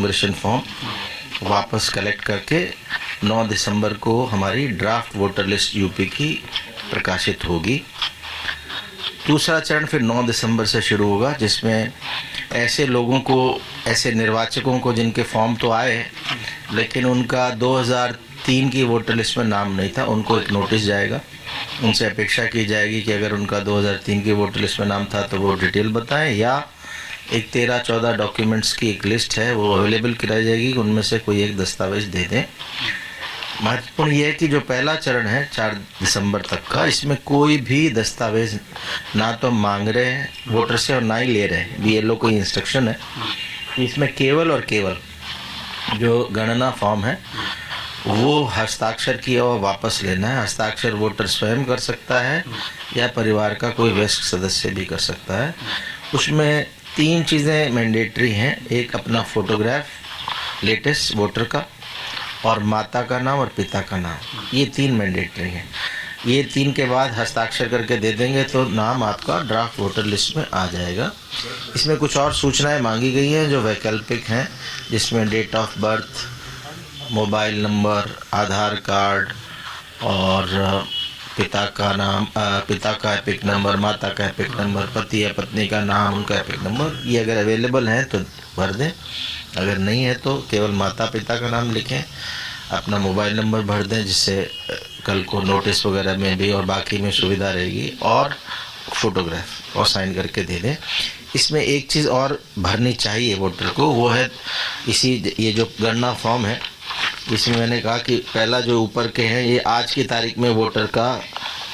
Enumeration form वापस collect करके 9 दिसंबर को हमारी ड्राफ्ट वोटर लिस्ट यूपी की प्रकाशित होगी। दूसरा चरण फिर 9 दिसंबर से शुरू होगा, जिसमें ऐसे लोगों को, ऐसे निर्वाचकों को जिनके फॉर्म तो आए लेकिन उनका 2003 की वोटर लिस्ट में नाम नहीं था, उनको एक नोटिस जाएगा। उनसे अपेक्षा की जाएगी कि अगर उनका 2003 की वोटर लिस्ट में नाम था तो वो डिटेल बताएं, या एक 13-14 डॉक्यूमेंट्स की एक लिस्ट है वो अवेलेबल कराई जाएगी, उनमें से कोई एक दस्तावेज दे दें। महत्वपूर्ण ये है कि जो पहला चरण है 4 दिसंबर तक का, इसमें कोई भी दस्तावेज ना तो मांग रहे हैं वोटर से और ना ही ले रहे हैं। BLO को इंस्ट्रक्शन है कि इसमें केवल और केवल जो गणना फॉर्म है वो हस्ताक्षर किया हुआ वापस लेना है। हस्ताक्षर वोटर स्वयं कर सकता है या परिवार का कोई वयस्क सदस्य भी कर सकता है। उसमें 3 चीज़ें मैंडेटरी हैं। एक अपना फोटोग्राफ लेटेस्ट वोटर का, और माता का नाम और पिता का नाम, ये 3 मैंडेटरी हैं। ये 3 के बाद हस्ताक्षर करके दे देंगे तो नाम आपका ड्राफ्ट वोटर लिस्ट में आ जाएगा। इसमें कुछ और सूचनाएं मांगी गई हैं जो वैकल्पिक हैं, जिसमें date of birth, mobile number, Aadhaar card और पिता का नाम, पिता का एपिक नंबर, माता का एपिक नंबर, पति या पत्नी का नाम, उनका एपिक नंबर, ये अगर अवेलेबल हैं तो भर दें। अगर नहीं है तो केवल माता पिता का नाम लिखें, अपना मोबाइल नंबर भर दें, जिससे कल को नोटिस वगैरह में भी और बाकी में सुविधा रहेगी, और फोटोग्राफ और साइन करके दे दें। इसमें एक चीज़ और भरनी चाहिए वोटर को, वो है ये जो गणना फॉर्म है, इसमें मैंने कहा कि पहला जो ऊपर के हैं ये आज की तारीख में वोटर का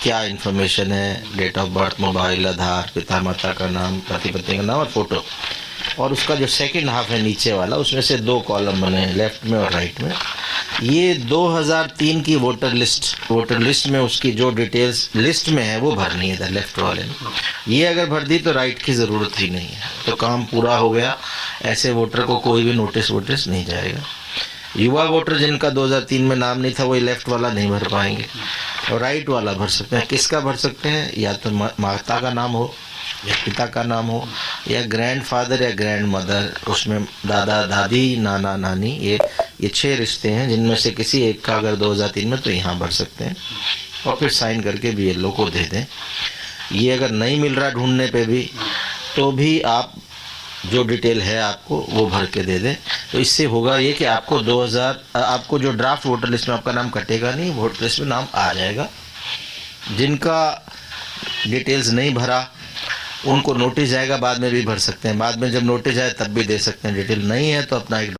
क्या इन्फॉर्मेशन है, डेट ऑफ बर्थ, मोबाइल, आधार, पिता माता का नाम, पति पत्नी का नाम और फोटो। और उसका जो सेकंड हाफ है नीचे वाला, उसमें से 2 कॉलम बने हैं, लेफ्ट में और राइट में। ये 2003 की वोटर लिस्ट में उसकी जो डिटेल्स लिस्ट में है वो भरनी है इधर लेफ्ट वाले में। ये अगर भर दी तो राइट की ज़रूरत ही नहीं है, तो काम पूरा हो गया। ऐसे वोटर को कोई भी नोटिस नहीं जाएगा। युवा वोटर जिनका 2003 में नाम नहीं था वो लेफ्ट वाला नहीं भर पाएंगे, और राइट वाला भर सकते हैं। किसका भर सकते हैं? या तो माता का नाम हो, या पिता का नाम हो, या ग्रैंडफादर या ग्रैंड मदर, उसमें दादा दादी, नाना नानी, ये 6 रिश्ते हैं, जिनमें से किसी एक का अगर 2003 में, तो यहाँ भर सकते हैं। और फिर साइन करके BLO को दे दें। ये अगर नहीं मिल रहा ढूंढने पे भी, तो भी आप जो डिटेल है आपको वो भर के दे दें। तो इससे होगा ये कि आपको जो ड्राफ्ट वोटर लिस्ट में आपका नाम कटेगा नहीं, वोटर लिस्ट में नाम आ जाएगा। जिनका डिटेल्स नहीं भरा उनको नोटिस जाएगा, बाद में भी भर सकते हैं। बाद में जब नोटिस आए तब भी दे सकते हैं। डिटेल नहीं है तो अपना एक